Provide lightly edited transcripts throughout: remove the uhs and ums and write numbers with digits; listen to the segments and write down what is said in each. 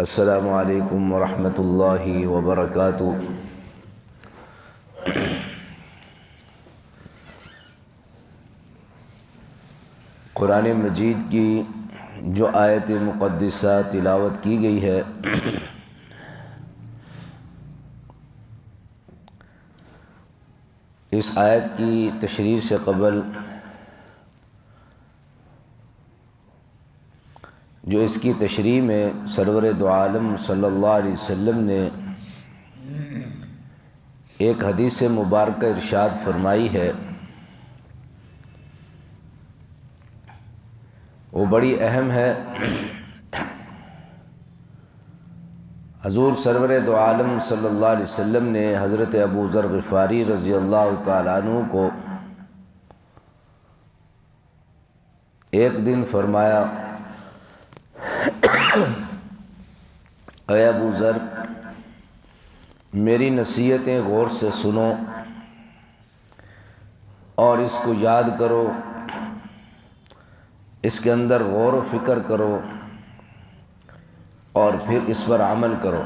السلام علیکم ورحمۃ اللہ وبرکاتہ۔ قرآن مجید کی جو آیت مقدسہ تلاوت کی گئی ہے، اس آیت کی تشریح سے قبل جو اس کی تشریح میں سرور دو عالم صلی اللہ علیہ وسلم نے ایک حدیث مبارکہ ارشاد فرمائی ہے، وہ بڑی اہم ہے۔ حضور سرور دو عالم صلی اللہ علیہ وسلم نے حضرت ابو ذر غفاری رضی اللہ تعالیٰ عنہ کو ایک دن فرمایا، اے ابو ذر، میری نصیحتیں غور سے سنو اور اس کو یاد کرو، اس کے اندر غور و فکر کرو اور پھر اس پر عمل کرو۔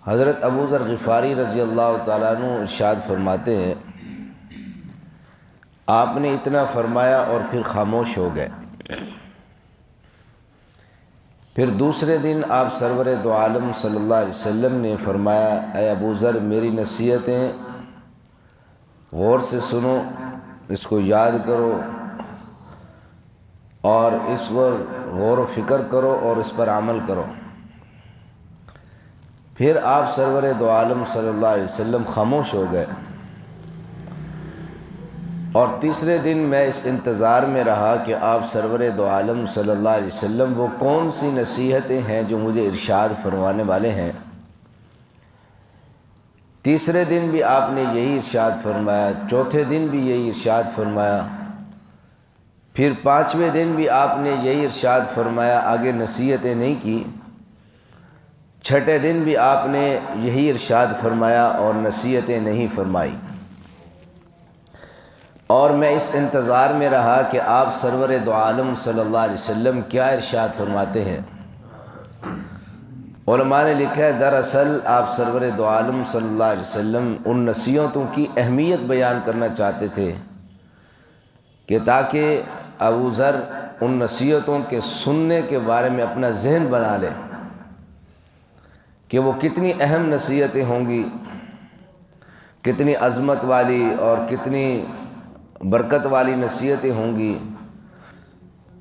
حضرت ابو ذر غفاری رضی اللہ تعالیٰ عنہ ارشاد فرماتے ہیں، آپ نے اتنا فرمایا اور پھر خاموش ہو گئے۔ پھر دوسرے دن آپ سرور دو عالم صلی اللہ علیہ وسلم نے فرمایا، اے ابو ذر، میری نصیحتیں غور سے سنو، اس کو یاد کرو اور اس پر غور و فکر کرو اور اس پر عمل کرو۔ پھر آپ سرور دو عالم صلی اللہ علیہ وسلم خاموش ہو گئے، اور تیسرے دن میں اس انتظار میں رہا کہ آپ سرور دو عالم صلی اللہ علیہ وسلم وہ کون سی نصیحتیں ہیں جو مجھے ارشاد فرمانے والے ہیں۔ تیسرے دن بھی آپ نے یہی ارشاد فرمایا، چوتھے دن بھی یہی ارشاد فرمایا، پھر پانچویں دن بھی آپ نے یہی ارشاد فرمایا، آگے نصیحتیں نہیں کی۔ چھٹے دن بھی آپ نے یہی ارشاد فرمایا اور نصیحتیں نہیں فرمائی۔ اور میں اس انتظار میں رہا کہ آپ سرور دو عالم صلی اللہ علیہ وسلم کیا ارشاد فرماتے ہیں۔ علماء نے لکھا ہے، دراصل آپ سرور دو عالم صلی اللہ علیہ وسلم ان نصیحتوں کی اہمیت بیان کرنا چاہتے تھے کہ تاکہ ابو ذر ان نصیحتوں کے سننے کے بارے میں اپنا ذہن بنا لے کہ وہ کتنی اہم نصیحتیں ہوں گی، کتنی عظمت والی اور کتنی برکت والی نصیحتیں ہوں گی،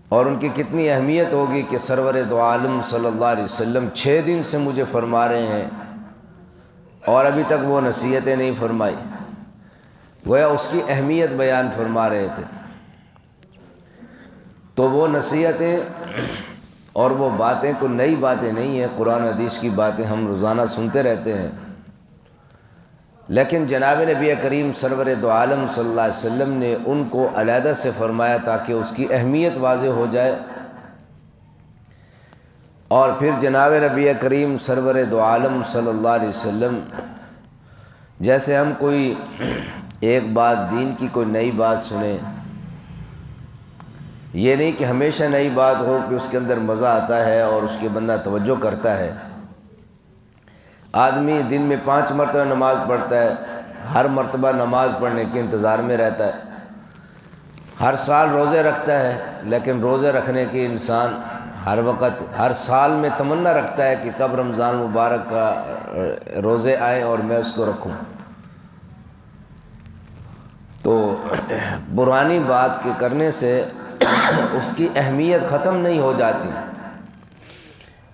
اور ان کی کتنی اہمیت ہوگی کہ سرور دو عالم صلی اللہ علیہ وسلم 6 دن سے مجھے فرما رہے ہیں اور ابھی تک وہ نصیحتیں نہیں فرمائی۔ گویا اس کی اہمیت بیان فرما رہے تھے۔ تو وہ نصیحتیں اور وہ باتیں کوئی نئی باتیں نہیں ہیں، قرآن حدیث کی باتیں ہم روزانہ سنتے رہتے ہیں، لیکن جناب نبی کریم سرور دو عالم صلی اللہ علیہ وسلم نے ان کو علیحدہ سے فرمایا تاکہ اس کی اہمیت واضح ہو جائے۔ اور پھر جناب نبی کریم سرور دو عالم صلی اللہ علیہ وسلم جیسے ہم کوئی ایک بات دین کی کوئی نئی بات سنیں، یہ نہیں کہ ہمیشہ نئی بات ہو کہ اس کے اندر مزہ آتا ہے اور اس کے بندہ توجہ کرتا ہے۔ آدمی دن میں 5 مرتبہ نماز پڑھتا ہے، ہر مرتبہ نماز پڑھنے کے انتظار میں رہتا ہے، ہر سال روزے رکھتا ہے، لیکن روزے رکھنے کے انسان ہر وقت ہر سال میں تمنا رکھتا ہے کہ کب رمضان مبارک کا روزے آئیں اور میں اس کو رکھوں۔ تو پرانی بات کے کرنے سے اس کی اہمیت ختم نہیں ہو جاتی،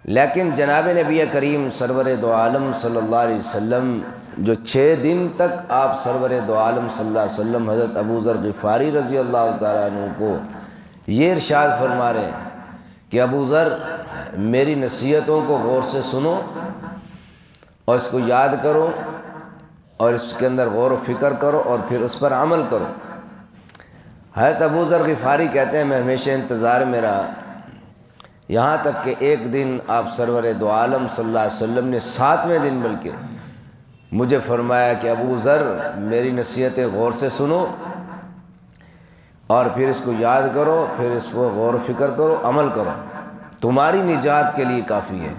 لیکن جناب نبی کریم سرور دو عالم صلی اللہ علیہ وسلم جو 6 دن تک آپ سرور دو عالم صلی اللہ علیہ وسلم حضرت ابو ذر غفاری رضی اللہ تعالیٰ عنہ کو یہ ارشاد فرما رہے ہیں کہ ابو ذر، میری نصیحتوں کو غور سے سنو اور اس کو یاد کرو اور اس کے اندر غور و فکر کرو اور پھر اس پر عمل کرو۔ حضرت ابو ذر غفاری کہتے ہیں، میں ہمیشہ انتظار میں رہا، یہاں تک کہ ایک دن آپ سرور دو عالم صلی اللہ علیہ وسلم نے 7ویں دن بلکہ مجھے فرمایا کہ ابو ذر، میری نصیحتیں غور سے سنو اور پھر اس کو یاد کرو، پھر اس کو غور و فکر کرو، عمل کرو۔ تمہاری نجات کے لیے کافی ہے۔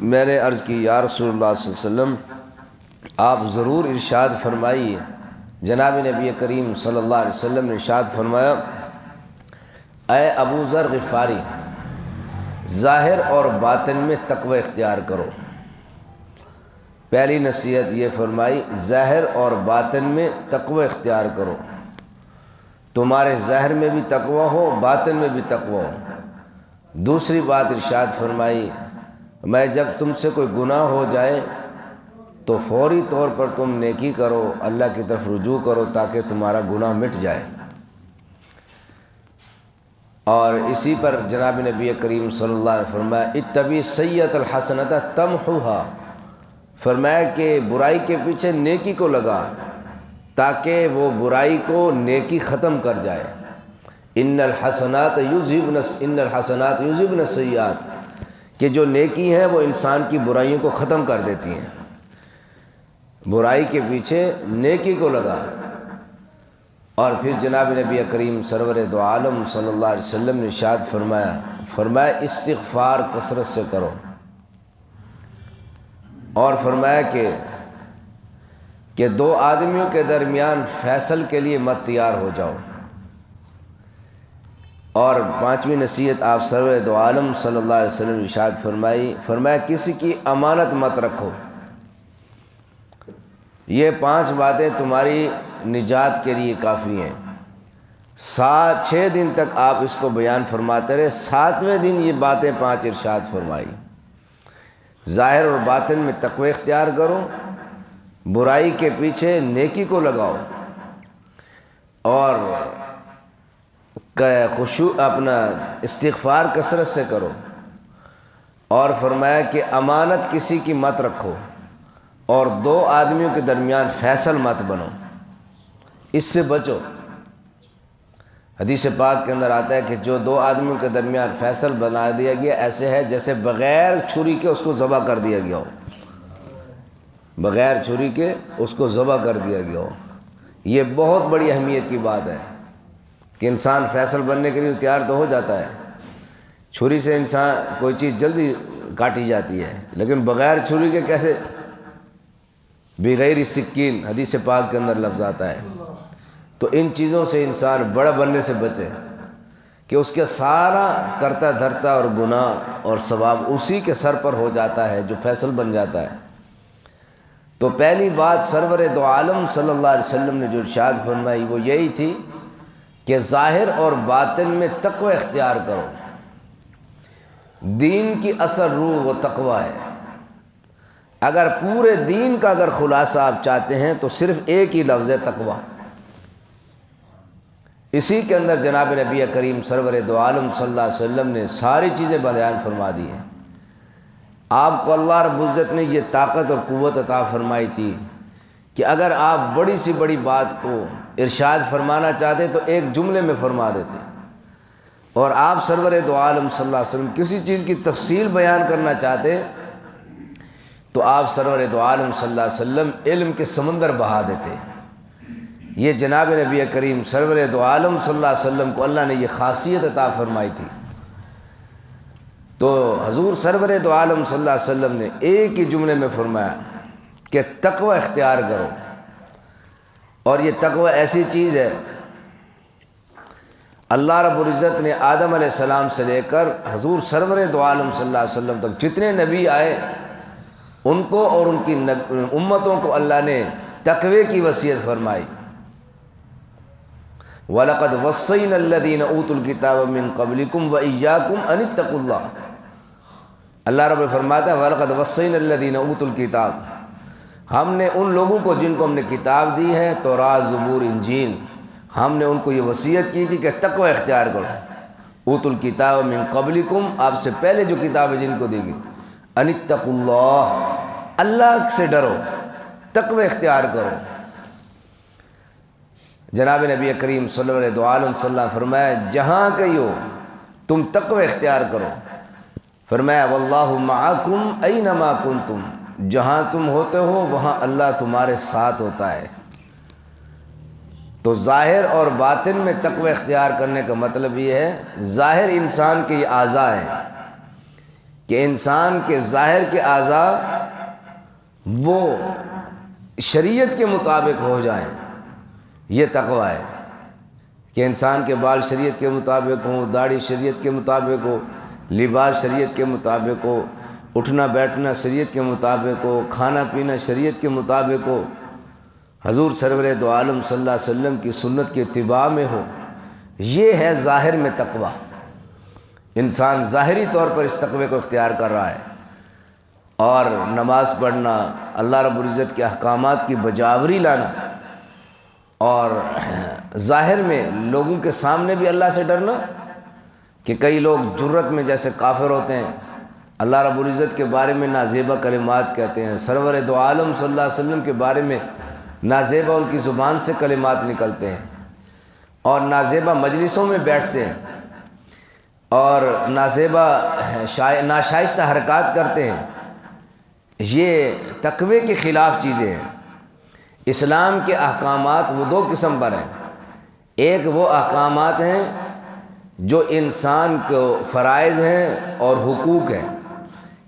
میں نے عرض کی یا رسول اللہ صلی اللہ علیہ وسلم آپ ضرور ارشاد فرمائیے۔ جناب نبی کریم صلی اللہ علیہ وسلم نے ارشاد فرمایا اے ابو ذر غفاری، ظاہر اور باطن میں تقوی اختیار کرو۔ پہلی نصیحت یہ فرمائی ظاہر اور باطن میں تقوی اختیار کرو، تمہارے ظاہر میں بھی تقوی ہو، باطن میں بھی تقوی ہو۔ دوسری بات ارشاد فرمائی میں جب تم سے کوئی گناہ ہو جائے تو فوری طور پر تم نیکی کرو، اللہ کی طرف رجوع کرو تاکہ تمہارا گناہ مٹ جائے۔ اور اسی پر جناب نبی کریم صلی اللہ علیہ وسلم فرمایا اتبع السیئۃ الحسنۃ تمحوھا، فرمایا کہ برائی کے پیچھے نیکی کو لگا تاکہ وہ برائی کو نیکی ختم کر جائے۔ ان الحسنات یذہبن السیئات، کہ جو نیکی ہیں وہ انسان کی برائیوں کو ختم کر دیتی ہیں۔ برائی کے پیچھے نیکی کو لگا۔ اور پھر جناب نبی کریم سرور دو عالم صلی اللہ علیہ وسلم نے ارشاد فرمایا استغفار کثرت سے کرو، اور فرمایا کہ دو آدمیوں کے درمیان فیصل کے لیے مت تیار ہو جاؤ۔ اور پانچویں نصیحت آپ سرور دو عالم صلی اللہ علیہ وسلم نے ارشاد فرمایا کسی کی امانت مت رکھو۔ یہ 5 باتیں تمہاری نجات کے لیے کافی ہیں۔ 6 دن تک آپ اس کو بیان فرماتے رہے، 7ویں دن یہ باتیں 5 ارشاد فرمائی۔ ظاہر اور باطن میں تقوی اختیار کرو، برائی کے پیچھے نیکی کو لگاؤ، اور اپنا استغفار کثرت سے کرو، اور فرمایا کہ امانت کسی کی مت رکھو، اور 2 آدمیوں کے درمیان فیصل مت بنو، اس سے بچو۔ حدیث پاک کے اندر آتا ہے کہ جو 2 آدمیوں کے درمیان فیصل بنا دیا گیا ایسے ہے جیسے بغیر چھری کے اس کو ذبح کر دیا گیا ہو، بغیر چھری کے اس کو ذبح کر دیا گیا ہو۔ یہ بہت بڑی اہمیت کی بات ہے کہ انسان فیصل بننے کے لیے تیار تو ہو جاتا ہے، چھری سے انسان کوئی چیز جلدی کاٹی جاتی ہے، لیکن بغیر چھری کے کیسے؟ بغیر سکین، حدیث پاک کے اندر لفظ آتا ہے۔ تو ان چیزوں سے انسان بڑا بننے سے بچے کہ اس کے سارا کرتا دھرتا اور گناہ اور ثواب اسی کے سر پر ہو جاتا ہے جو فیصل بن جاتا ہے۔ تو پہلی بات سرور دو عالم صلی اللہ علیہ وسلم نے جو ارشاد فرمائی وہ یہی تھی کہ ظاہر اور باطن میں تقوی اختیار کرو۔ دین کی اصل روح وہ تقوی ہے۔ اگر پورے دین کا اگر خلاصہ آپ چاہتے ہیں تو صرف ایک ہی لفظ ہے تقوی۔ اسی کے اندر جناب نبی کریم سرور دو عالم صلی اللہ علیہ وسلم نے ساری چیزیں بیان فرما دی ہیں۔ آپ کو اللہ رب العزت نے یہ طاقت اور قوت عطا فرمائی تھی کہ اگر آپ بڑی سی بڑی بات کو ارشاد فرمانا چاہتے تو ایک جملے میں فرما دیتے، اور آپ سرور دو عالم صلی اللہ علیہ وسلم کسی چیز کی تفصیل بیان کرنا چاہتے تو آپ سرور دو عالم صلی اللہ علیہ وسلم علم کے سمندر بہا دیتے۔ یہ جناب نبی کریم سرور دو عالم صلی اللہ علیہ وسلم کو اللہ نے یہ خاصیت عطا فرمائی تھی۔ تو حضور سرور دو عالم صلی اللہ علیہ وسلم نے ایک ہی جملے میں فرمایا کہ تقوی اختیار کرو، اور یہ تقوی ایسی چیز ہے اللہ رب العزت نے آدم علیہ السلام سے لے کر حضور سرور دو عالم صلی اللہ علیہ وسلم تک جتنے نبی آئے ان کو اور ان کی امتوں کو اللہ نے تقوی کی وصیت فرمائی۔ وَلَقَدْ وَصَّيْنَا الَّذِينَ أُوتُوا الْكِتَابَ مِن قَبْلِكُمْ وَإِيَّاكُمْ أَنِ اتَّقُوا اللَّهَ۔ اللہ رب فرماتا ہے وَلَقَدْ وَصَّيْنَا الَّذِينَ أُوتُوا الْكِتَابَ، ہم نے ان لوگوں کو جن کو ہم نے کتاب دی ہے تورات زبور انجیل، ہم نے ان کو یہ وصیت کی تھی کہ تقوی اختیار کرو۔ اوتوا الکتاب من قبلکم، آپ سے پہلے جو کتاب ہے جن کو دے گی، ان اتقوا اللہ، اللہ سے ڈرو، تقوی اختیار کرو۔ جناب نبی کریم صلی اللہ علیہ وسلم صلی اللہ علیہ وسلم فرمایا جہاں کہیں ہو تم تقوی اختیار کرو۔ فرمایا واللہ معکم اینما کنتم، جہاں تم ہوتے ہو وہاں اللہ تمہارے ساتھ ہوتا ہے۔ تو ظاہر اور باطن میں تقوی اختیار کرنے کا مطلب یہ ہے، ظاہر انسان کے یہ اعضاء ہیں کہ انسان کے ظاہر کے اعضاء وہ شریعت کے مطابق ہو جائیں، یہ تقوی ہے کہ انسان کے بال شریعت کے مطابق ہوں، داڑھی شریعت کے مطابق ہو، لباس شریعت کے مطابق ہو، اٹھنا بیٹھنا شریعت کے مطابق ہو، کھانا پینا شریعت کے مطابق ہو، حضور سرور دو عالم صلی اللہ علیہ وسلم کی سنت کی اتباع میں ہو۔ یہ ہے ظاہر میں تقوی۔ انسان ظاہری طور پر اس تقوی کو اختیار کر رہا ہے، اور نماز پڑھنا، اللہ رب العزت کے احکامات کی بجاوری لانا، اور ظاہر میں لوگوں کے سامنے بھی اللہ سے ڈرنا، کہ کئی لوگ جرت میں جیسے کافر ہوتے ہیں، اللہ رب العزت کے بارے میں نازیبہ کلمات کہتے ہیں، سرور دو عالم صلی اللہ علیہ وسلم کے بارے میں نازیبہ ان کی زبان سے کلمات نکلتے ہیں، اور نازیبہ مجلسوں میں بیٹھتے ہیں، اور نازیبہ ناشائستہ حرکات کرتے ہیں۔ یہ تقوی کے خلاف چیزیں ہیں۔ اسلام کے احکامات وہ دو قسم پر ہیں، ایک وہ احکامات ہیں جو انسان کو فرائض ہیں اور حقوق ہیں،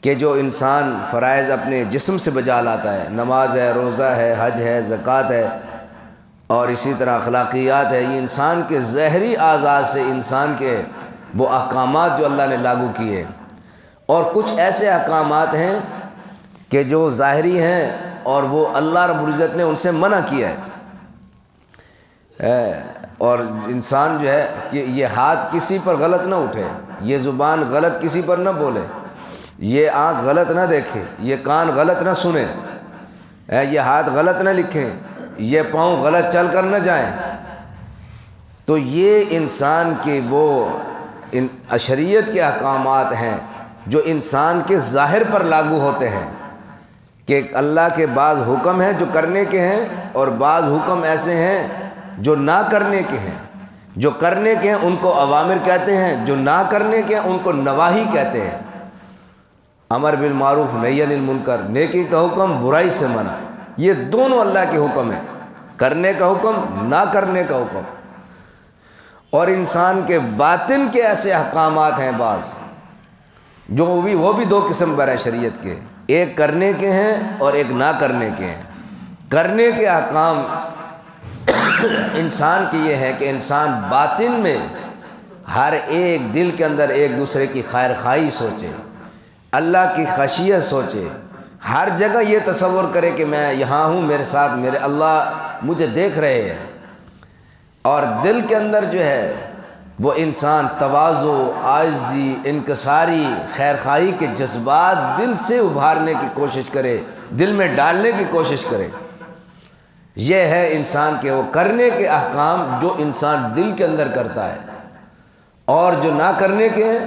کہ جو انسان فرائض اپنے جسم سے بجا لاتا ہے، نماز ہے، روزہ ہے، حج ہے، زکوٰۃ ہے، اور اسی طرح اخلاقیات ہے، یہ انسان کے ظاہری اعضاء سے انسان کے وہ احکامات جو اللہ نے لاگو کیے، اور کچھ ایسے احکامات ہیں کہ جو ظاہری ہیں اور وہ اللہ رب العزت نے ان سے منع کیا ہے۔ اور انسان جو ہے کہ یہ ہاتھ کسی پر غلط نہ اٹھے، یہ زبان غلط کسی پر نہ بولے، یہ آنکھ غلط نہ دیکھے، یہ کان غلط نہ سنے، یہ ہاتھ غلط نہ لکھیں، یہ پاؤں غلط چل کر نہ جائیں۔ تو یہ انسان کے وہ شریعت کے احکامات ہیں جو انسان کے ظاہر پر لاگو ہوتے ہیں، کہ اللہ کے بعض حکم ہیں جو کرنے کے ہیں، اور بعض حکم ایسے ہیں جو نہ کرنے کے ہیں۔ جو کرنے کے ہیں ان کو اوامر کہتے ہیں، جو نہ کرنے کے ہیں ان کو نواہی کہتے ہیں۔ امر بالمعروف نہی عن المنکر، نیکی کا حکم، برائی سے منع، یہ دونوں اللہ کے حکم ہیں، کرنے کا حکم، نہ کرنے کا حکم۔ اور انسان کے باطن کے ایسے احکامات ہیں بعض جو وہ بھی دو قسم پر ہیں شریعت کے، ایک کرنے کے ہیں اور ایک نہ کرنے کے ہیں۔ کرنے کے احکام انسان کی یہ ہے کہ انسان باطن میں ہر ایک دل کے اندر ایک دوسرے کی خیر خواہی سوچے، اللہ کی خشیت سوچے، ہر جگہ یہ تصور کرے کہ میں یہاں ہوں، میرے ساتھ میرے اللہ مجھے دیکھ رہے ہیں، اور دل کے اندر جو ہے وہ انسان تواضع، عاجزی، انکساری، خیر خواہی کے جذبات دل سے ابھارنے کی کوشش کرے، دل میں ڈالنے کی کوشش کرے۔ یہ ہے انسان کے وہ کرنے کے احکام جو انسان دل کے اندر کرتا ہے، اور جو نہ کرنے کے ہیں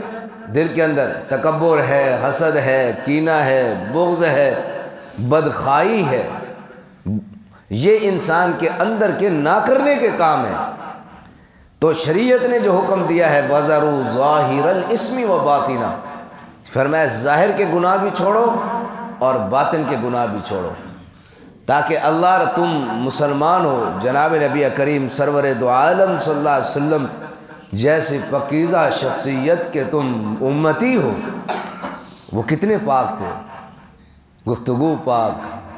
دل کے اندر تکبر ہے، حسد ہے، کینہ ہے، بغض ہے، بدخواہی ہے، یہ انسان کے اندر کے نہ کرنے کے کام ہیں۔ تو شریعت نے جو حکم دیا ہے وَذَرُوا ظَاهِرَ الْإِثْمِ وَبَاطِنَهُ، فرمایا ظاہر کے گناہ بھی چھوڑو اور باطن کے گناہ بھی چھوڑو، تاکہ اللہ تم مسلمان ہو، جناب نبی کریم سرور دو عالم صلی اللہ علیہ وسلم جیسی پاکیزہ شخصیت کے تم امتی ہو۔ وہ کتنے پاک تھے، گفتگو پاک،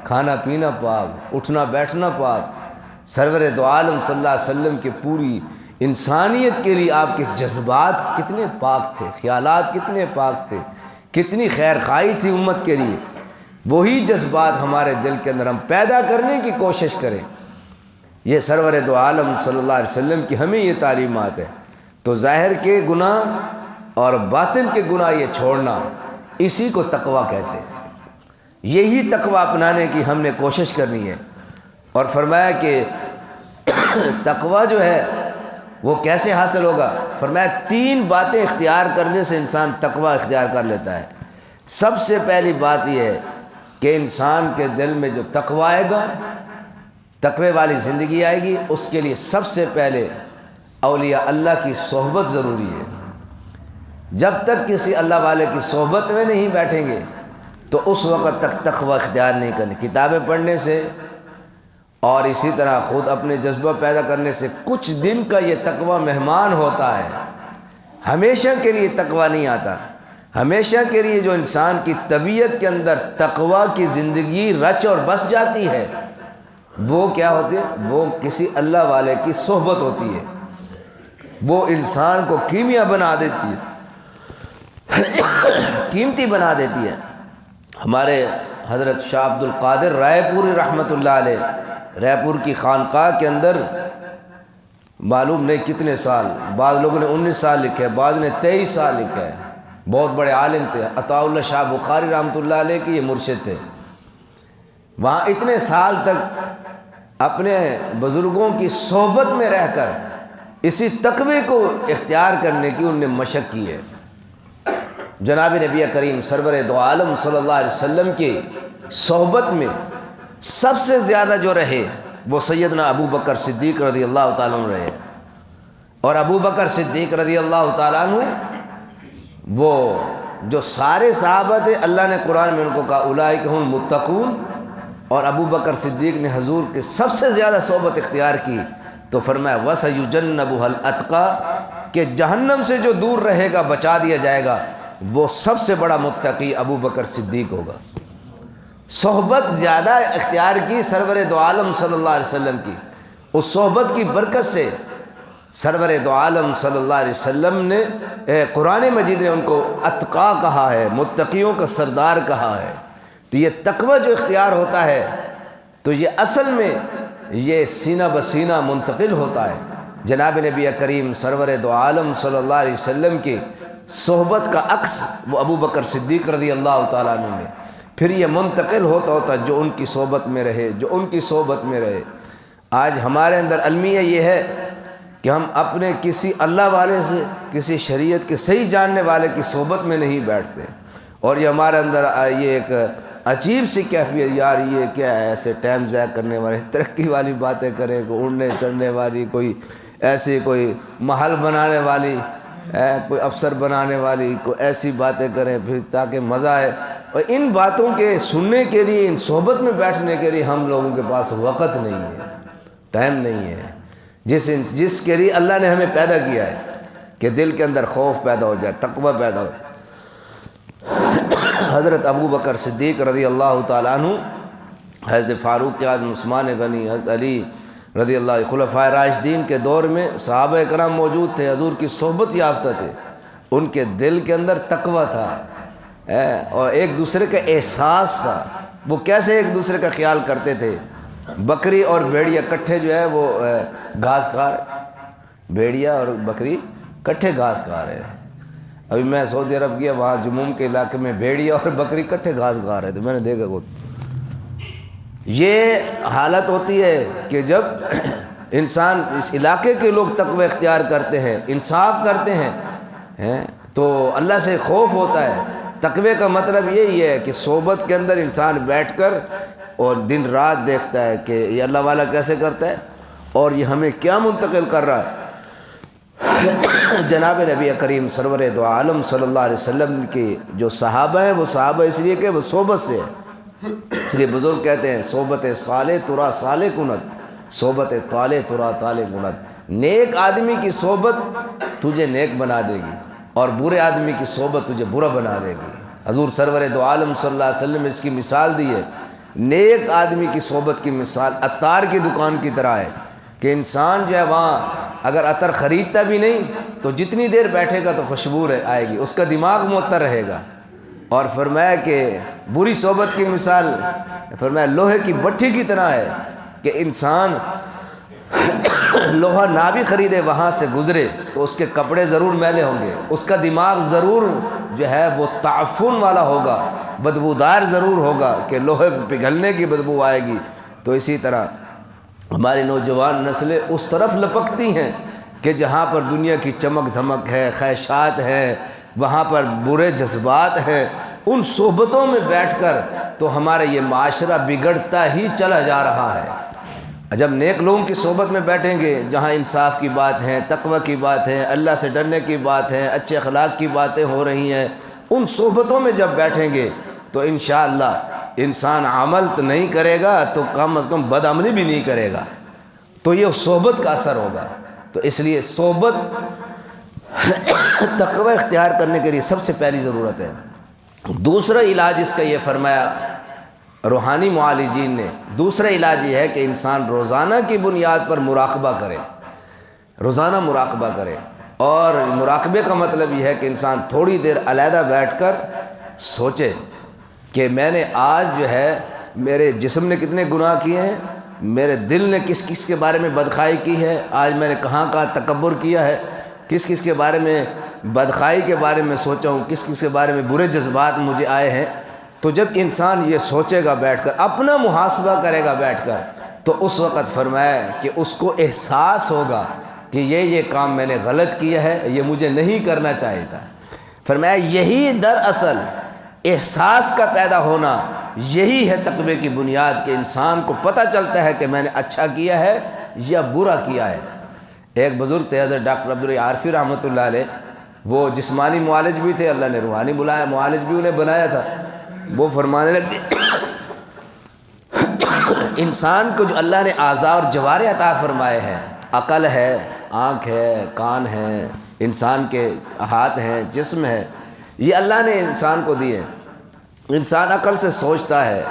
کھانا پینا پاک، اٹھنا بیٹھنا پاک۔ سرور دو عالم صلی اللہ علیہ وسلم کے پوری انسانیت کے لیے آپ کے جذبات کتنے پاک تھے، خیالات کتنے پاک تھے، کتنی خیر خواہی تھی امت کے لیے۔ وہی جذبات ہمارے دل کے اندر ہم پیدا کرنے کی کوشش کریں۔ یہ سرور دو عالم صلی اللہ علیہ وسلم کی ہمیں یہ تعلیمات ہے۔ تو ظاہر کے گناہ اور باطن کے گناہ یہ چھوڑنا، اسی کو تقویٰ کہتے ہیں۔ یہی تقویٰ اپنانے کی ہم نے کوشش کرنی ہے۔ اور فرمایا کہ تقویٰ جو ہے وہ کیسے حاصل ہوگا؟ فرمایا 3 باتیں اختیار کرنے سے انسان تقویٰ اختیار کر لیتا ہے۔ سب سے پہلی بات یہ ہے کہ انسان کے دل میں جو تقویٰ آئے گا، تقوی والی زندگی آئے گی، اس کے لیے سب سے پہلے اولیاء اللہ کی صحبت ضروری ہے۔ جب تک کسی اللہ والے کی صحبت میں نہیں بیٹھیں گے تو اس وقت تک تقویٰ اختیار نہیں کریں۔ کتابیں پڑھنے سے اور اسی طرح خود اپنے جذبہ پیدا کرنے سے کچھ دن کا یہ تقوی مہمان ہوتا ہے، ہمیشہ کے لیے تقوی نہیں آتا۔ ہمیشہ کے لیے جو انسان کی طبیعت کے اندر تقوی کی زندگی رچ اور بس جاتی ہے، وہ کیا ہوتی ہے؟ وہ کسی اللہ والے کی صحبت ہوتی ہے، وہ انسان کو کیمیا بنا دیتی ہے، قیمتی بنا دیتی ہے۔ ہمارے حضرت شاہ عبد القادر رائے پوری رحمۃ اللہ علیہ، رائے پور کی خانقاہ کے اندر معلوم نہیں کتنے سال، بعض لوگوں نے 19 سال لکھے، بعض نے 23 سال لکھے ہے، بہت بڑے عالم تھے۔ عطاء اللہ شاہ بخاری رحمۃ اللہ علیہ کے یہ مرشد تھے۔ وہاں اتنے سال تک اپنے بزرگوں کی صحبت میں رہ کر اسی تقوی کو اختیار کرنے کی انہوں نے مشق کی ہے۔ جناب نبی کریم سرور دو عالم صلی اللہ علیہ وسلم کی صحبت میں سب سے زیادہ جو رہے وہ سیدنا ابو بکر صدیق رضی اللہ تعالیٰ عنہ رہے، اور ابو بکر صدیق رضی اللہ تعالیٰ عنہ وہ جو سارے صحابہ تھے، اللہ نے قرآن میں ان کو کہا اولئک هم المتقون، اور ابو بکر صدیق نے حضور کے سب سے زیادہ صحبت اختیار کی تو فرمایا وَسَيُجَنَّبُهَا الْأَتْقَى، کہ جہنم سے جو دور رہے گا بچا دیا جائے گا، وہ سب سے بڑا متقی ابو بکر صدیق ہوگا۔ صحبت زیادہ اختیار کی سرور دو عالم صلی اللہ علیہ وسلم کی، اس صحبت کی برکت سے سرور دو عالم صلی اللہ علیہ وسلم نے قرآن مجید نے ان کو اتقا کہا ہے، متقیوں کا سردار کہا ہے۔ تو یہ تقوی جو اختیار ہوتا ہے تو یہ اصل میں یہ سینہ بسینہ منتقل ہوتا ہے۔ جناب نبی کریم سرور دو عالم صلی اللہ علیہ وسلم کی صحبت کا عکس وہ ابو بکر صدیق رضی اللہ تعالیٰ عنہ میں، پھر یہ منتقل ہوتا ہوتا جو ان کی صحبت میں رہے، جو ان کی صحبت میں رہے۔ آج ہمارے اندر المیہ یہ ہے کہ ہم اپنے کسی اللہ والے سے، کسی شریعت کے صحیح جاننے والے کی صحبت میں نہیں بیٹھتے، اور یہ ہمارے اندر یہ ایک عجیب سی کیفیت، یار یہ کیا ہے، ایسے ٹائم ضائع کرنے والے ترقی والی باتیں کرے، کوئی اڑنے چڑھنے والی، کوئی ایسی کوئی محل بنانے والی، کوئی افسر بنانے والی، کوئی ایسی باتیں کریں پھر تاکہ مزہ آئے۔ اور ان باتوں کے سننے کے لیے، ان صحبت میں بیٹھنے کے لیے ہم لوگوں کے پاس وقت نہیں ہے، ٹائم نہیں ہے، جس کے لیے اللہ نے ہمیں پیدا کیا ہے کہ دل کے اندر خوف پیدا ہو جائے، تقوی پیدا ہو جائے۔ حضرت ابو بکر صدیق رضی اللہ تعالیٰ عنہ، حضرت فاروق اعظم، عثمان غنی، حضرت علی رضی اللہ، خلفائے راشدین کے دور میں صحابہ کرام موجود تھے، حضور کی صحبت یافتہ تھے، ان کے دل کے اندر تقوی تھا اور ایک دوسرے کا احساس تھا۔ وہ کیسے ایک دوسرے کا خیال کرتے تھے؟ بکری اور بھیڑیا کٹھے جو ہے وہ گھاس کھا رہے، بھیڑیا اور بکری کٹھے گھاس کھا رہے ہیں۔ ابھی میں سعودی عرب گیا، وہاں جموم کے علاقے میں بھیڑیا اور بکری کٹھے گھاس کھا رہے تھے، میں نے دیکھا وہ۔ یہ حالت ہوتی ہے کہ جب انسان، اس علاقے کے لوگ تقوی اختیار کرتے ہیں، انصاف کرتے ہیں تو اللہ سے خوف ہوتا ہے۔ تقوی کا مطلب یہی ہے کہ صحبت کے اندر انسان بیٹھ کر اور دن رات دیکھتا ہے کہ یہ اللہ والا کیسے کرتا ہے اور یہ ہمیں کیا منتقل کر رہا ہے۔ جناب نبی کریم سرور دو عالم صلی اللہ علیہ وسلم کی جو صحابہ ہیں، وہ صحابہ اس لیے کہ وہ صحبت سے ہے، اس لیے بزرگ کہتے ہیں صحبت صالح ترا صالح کنت، صحبت طالح ترا طالح کنت۔ نیک آدمی کی صحبت تجھے نیک بنا دے گی اور برے آدمی کی صحبت تجھے برا بنا دے گی۔ حضور سرور دو عالم صلی اللہ علیہ وسلم نے اس کی مثال دی ہے۔ نیک آدمی کی صحبت کی مثال عطار کی دکان کی طرح ہے کہ انسان جو ہے وہاں اگر عطر خریدتا بھی نہیں تو جتنی دیر بیٹھے گا تو خوشبو آئے گی، اس کا دماغ معطر رہے گا۔ اور فرمایا کہ بری صحبت کی مثال فرمایا لوہے کی بٹھی کی طرح ہے کہ انسان لوہا نہ بھی خریدے، وہاں سے گزرے تو اس کے کپڑے ضرور میلے ہوں گے، اس کا دماغ ضرور جو ہے وہ تعفن والا ہوگا، بدبودار ضرور ہوگا کہ لوہے پگھلنے کی بدبو آئے گی۔ تو اسی طرح ہماری نوجوان نسلیں اس طرف لپکتی ہیں کہ جہاں پر دنیا کی چمک دھمک ہے، خواہشات ہے، وہاں پر برے جذبات ہیں، ان صحبتوں میں بیٹھ کر تو ہمارا یہ معاشرہ بگڑتا ہی چلا جا رہا ہے۔ جب نیک لوگوں کی صحبت میں بیٹھیں گے، جہاں انصاف کی بات ہے، تقوی کی بات ہے، اللہ سے ڈرنے کی بات ہے، اچھے اخلاق کی باتیں ہو رہی ہیں، ان صحبتوں میں جب بیٹھیں گے تو انشاءاللہ انسان عمل تو نہیں کرے گا تو کم از کم بد عملی بھی نہیں کرے گا، تو یہ صحبت کا اثر ہوگا۔ تو اس لیے صحبت تقوی اختیار کرنے کے لیے سب سے پہلی ضرورت ہے۔ دوسرا علاج اس کا یہ فرمایا روحانی معالجین نے، دوسرا علاج یہ ہے کہ انسان روزانہ کی بنیاد پر مراقبہ کرے، روزانہ مراقبہ کرے۔ اور مراقبے کا مطلب یہ ہے کہ انسان تھوڑی دیر علیحدہ بیٹھ کر سوچے کہ میں نے آج جو ہے میرے جسم نے کتنے گناہ کیے ہیں، میرے دل نے کس کس کے بارے میں بدخواہی کی ہے، آج میں نے کہاں کہاں تکبر کیا ہے، کس کس کے بارے میں بدخواہی کے بارے میں سوچا ہوں، کس کس کے بارے میں برے جذبات مجھے آئے ہیں۔ تو جب انسان یہ سوچے گا بیٹھ کر، اپنا محاسبہ کرے گا بیٹھ کر، تو اس وقت فرمایا کہ اس کو احساس ہوگا کہ یہ کام میں نے غلط کیا ہے، یہ مجھے نہیں کرنا چاہیے تھا۔ فرمایا یہی دراصل احساس کا پیدا ہونا یہی ہے تقوی کی بنیاد، کہ انسان کو پتہ چلتا ہے کہ میں نے اچھا کیا ہے یا برا کیا ہے۔ ایک بزرگ تھے حضرت ڈاکٹر عبدالعارفی رحمۃ اللہ علیہ، وہ جسمانی معالج بھی تھے، اللہ نے روحانی معالج بھی انہیں بنایا تھا۔ وہ فرمانے لگے انسان کو جو اللہ نے اعضاء اور جوارح عطا فرمائے ہیں، عقل ہے، آنکھ ہے، کان ہے، انسان کے ہاتھ ہیں، جسم ہے، یہ اللہ نے انسان کو دیے۔ انسان عقل سے سوچتا ہے،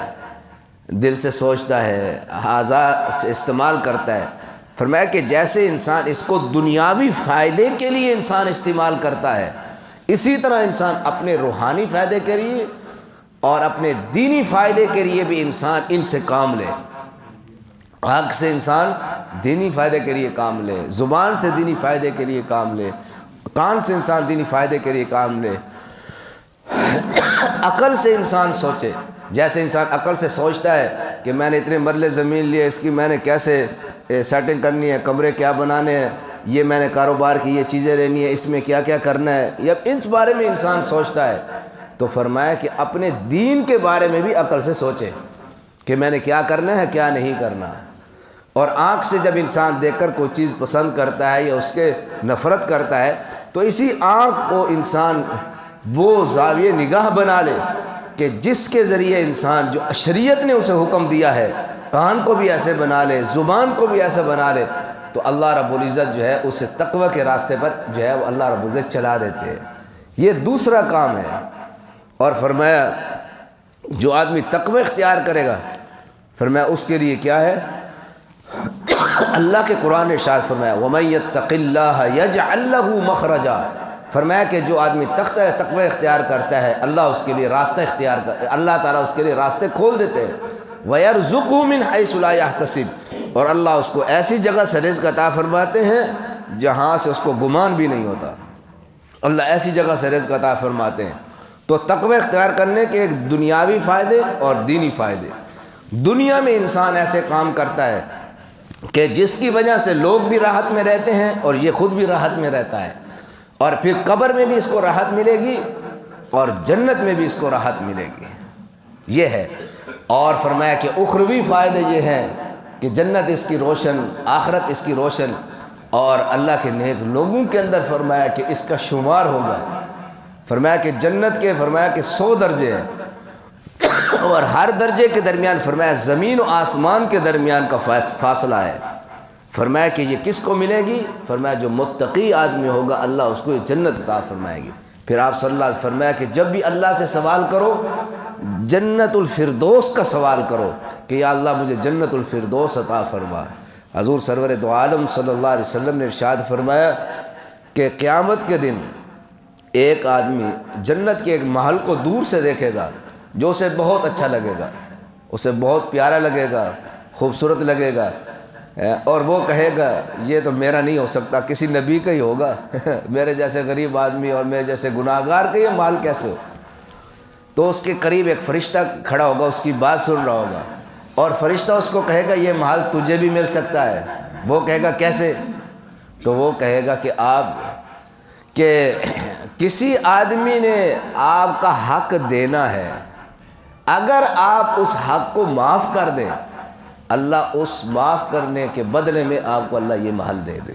دل سے سوچتا ہے، اعضاء سے استعمال کرتا ہے۔ فرمایا کہ جیسے انسان اس کو دنیاوی فائدے کے لیے انسان استعمال کرتا ہے، اسی طرح انسان اپنے روحانی فائدے کے لیے اور اپنے دینی فائدے کے لیے بھی انسان ان سے کام لے۔ آنکھ سے انسان دینی فائدے کے لیے کام لے، زبان سے دینی فائدے کے لیے کام لے، کان سے انسان دینی فائدے کے لیے کام لے، عقل سے انسان سوچے۔ جیسے انسان عقل سے سوچتا ہے کہ میں نے اتنے مرلے زمین لیے، اس کی میں نے کیسے سیٹنگ کرنی ہے، کمرے کیا بنانے ہیں، یہ میں نے کاروبار کی یہ چیزیں لینی ہے، اس میں کیا کیا کرنا ہے، جب اس بارے میں انسان سوچتا ہے تو فرمایا کہ اپنے دین کے بارے میں بھی عقل سے سوچے کہ میں نے کیا کرنا ہے، کیا نہیں کرنا۔ اور آنکھ سے جب انسان دیکھ کر کوئی چیز پسند کرتا ہے یا اس کے نفرت کرتا ہے، تو اسی آنکھ کو انسان وہ زاویہ نگاہ بنا لے کہ جس کے ذریعے انسان جو شریعت نے اسے حکم دیا ہے، کان کو بھی ایسے بنا لے، زبان کو بھی ایسے بنا لے، تو اللہ رب العزت جو ہے اسے تقوی کے راستے پر جو ہے وہ اللہ رب العزت چلا دیتے ہیں۔ یہ دوسرا کام ہے۔ اور فرمایا جو آدمی تقوی اختیار کرے گا، فرمایا اس کے لیے کیا ہے، اللہ کے قرآن نے ارشاد فرمایا وَمَن يَتَّقِ اللَّهَ يَجْعَلْ لَهُ مَخْرَجًا، فرمایا کہ جو آدمی تقوی اختیار کرتا ہے، اللہ اس کے لیے راستہ اختیار کرتا ہے، اللہ تعالیٰ اس کے لیے راستے کھول دیتے ہیں۔ وَيَرْزُقْهُ مِنْ حَيْثُ لَا يَحْتَسِبُ، اور اللہ اس کو ایسی جگہ سے رزق عطا فرماتے ہیں جہاں سے اس کو گمان بھی نہیں ہوتا، اللہ ایسی جگہ سے رزق عطا فرماتے ہیں۔ تو تقوی اختیار کرنے کے ایک دنیاوی فائدے اور دینی فائدے۔ دنیا میں انسان ایسے کام کرتا ہے کہ جس کی وجہ سے لوگ بھی راحت میں رہتے ہیں اور یہ خود بھی راحت میں رہتا ہے، اور پھر قبر میں بھی اس کو راحت ملے گی اور جنت میں بھی اس کو راحت ملے گی، یہ ہے۔ اور فرمایا کہ اخروی فائدے یہ ہیں کہ جنت اس کی روشن، آخرت اس کی روشن، اور اللہ کے نیک لوگوں کے اندر فرمایا کہ اس کا شمار ہوگا۔ فرمایا کہ جنت کے فرمایا کہ 100 درجے ہیں، اور ہر درجے کے درمیان فرمایا زمین و آسمان کے درمیان کا فاصلہ ہے۔ فرمایا کہ یہ کس کو ملے گی، فرمایا جو متقی آدمی ہوگا اللہ اس کو یہ جنت عطا فرمائے گی۔ پھر آپ صلی اللہ علیہ وسلم فرمایا کہ جب بھی اللہ سے سوال کرو جنت الفردوس کا سوال کرو کہ یا اللہ مجھے جنت الفردوس عطا فرما۔ حضور سرور دو عالم صلی اللہ علیہ وسلم نے ارشاد فرمایا کہ قیامت کے دن ایک آدمی جنت کے ایک محل کو دور سے دیکھے گا جو اسے بہت اچھا لگے گا، اسے بہت پیارا لگے گا، خوبصورت لگے گا، اور وہ کہے گا یہ تو میرا نہیں ہو سکتا، کسی نبی کا ہی ہوگا، میرے جیسے غریب آدمی اور میرے جیسے گناہ گار کا یہ محل کیسے ہو۔ تو اس کے قریب ایک فرشتہ کھڑا ہوگا، اس کی بات سن رہا ہوگا، اور فرشتہ اس کو کہے گا یہ محل تجھے بھی مل سکتا ہے۔ وہ کہے گا کیسے؟ تو وہ کہے گا کہ کسی آدمی نے آپ کا حق دینا ہے، اگر آپ اس حق کو معاف کر دیں اللہ اس معاف کرنے کے بدلے میں آپ کو اللہ یہ محل دے دے۔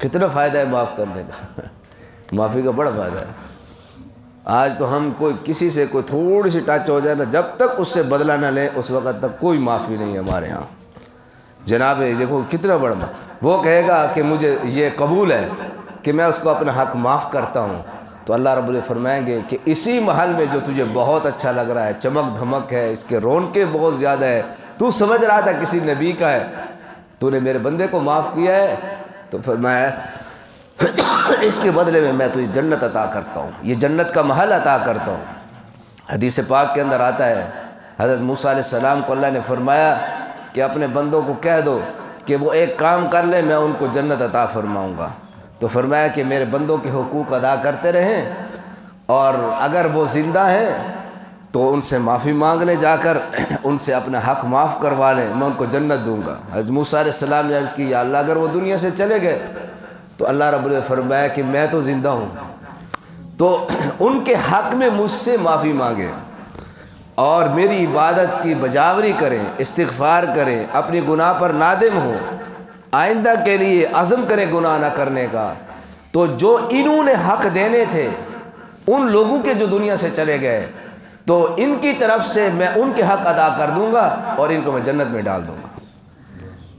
کتنا فائدہ ہے معاف کرنے کا، معافی کا بڑا فائدہ ہے۔ آج تو ہم کوئی کسی سے کوئی تھوڑی سی ٹچ ہو جائے نا، جب تک اس سے بدلہ نہ لیں اس وقت تک کوئی معافی نہیں ہے ہمارے ہاں۔ جناب دیکھو کتنا بڑا، وہ کہے گا کہ مجھے یہ قبول ہے کہ میں اس کو اپنا حق معاف کرتا ہوں، تو اللہ رب العزت فرمائیں گے کہ اسی محل میں جو تجھے بہت اچھا لگ رہا ہے، چمک دھمک ہے، اس کے رونقیں بہت زیادہ ہے، تو سمجھ رہا تھا کسی نبی کا ہے، تو نے میرے بندے کو معاف کیا ہے، تو فرمایا اس کے بدلے میں تجھے جنت عطا کرتا ہوں، یہ جنت کا محل عطا کرتا ہوں۔ حدیث پاک کے اندر آتا ہے حضرت موسیٰ علیہ السلام کو اللہ نے فرمایا کہ اپنے بندوں کو کہہ دو کہ وہ ایک کام کر لیں، میں ان کو جنت عطا فرماؤں گا۔ تو فرمایا کہ میرے بندوں کے حقوق ادا کرتے رہیں، اور اگر وہ زندہ ہیں تو ان سے معافی مانگ لیں، جا کر ان سے اپنا حق معاف کروا لیں، میں ان کو جنت دوں گا۔ حضرت موسیٰ علیہ السلام نے عرض کی یا اللہ اگر وہ دنیا سے چلے گئے، تو اللہ رب العزت فرمایا کہ میں تو زندہ ہوں، تو ان کے حق میں مجھ سے معافی مانگے اور میری عبادت کی بجاوری کریں، استغفار کریں، اپنی گناہ پر نادم ہو، آئندہ کے لیے عزم کریں گناہ نہ کرنے کا، تو جو انہوں نے حق دینے تھے ان لوگوں کے جو دنیا سے چلے گئے، تو ان کی طرف سے میں ان کے حق ادا کر دوں گا اور ان کو میں جنت میں ڈال دوں گا۔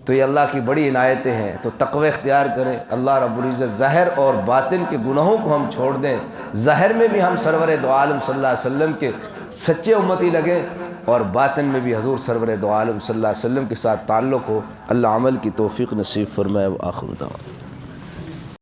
تو یہ اللہ کی بڑی عنایتیں ہیں، تو تقوی اختیار کریں۔ اللہ رب العزت ظاہر اور باطن کے گناہوں کو ہم چھوڑ دیں، ظاہر میں بھی ہم سرور دو عالم صلی اللہ علیہ وسلم کے سچے امتی لگیں، اور باطن میں بھی حضور سرور دو عالم صلی اللہ علیہ وسلم کے ساتھ تعلق ہو۔ اللہ عمل کی توفیق نصیب فرمائے۔ وآخر دعوانا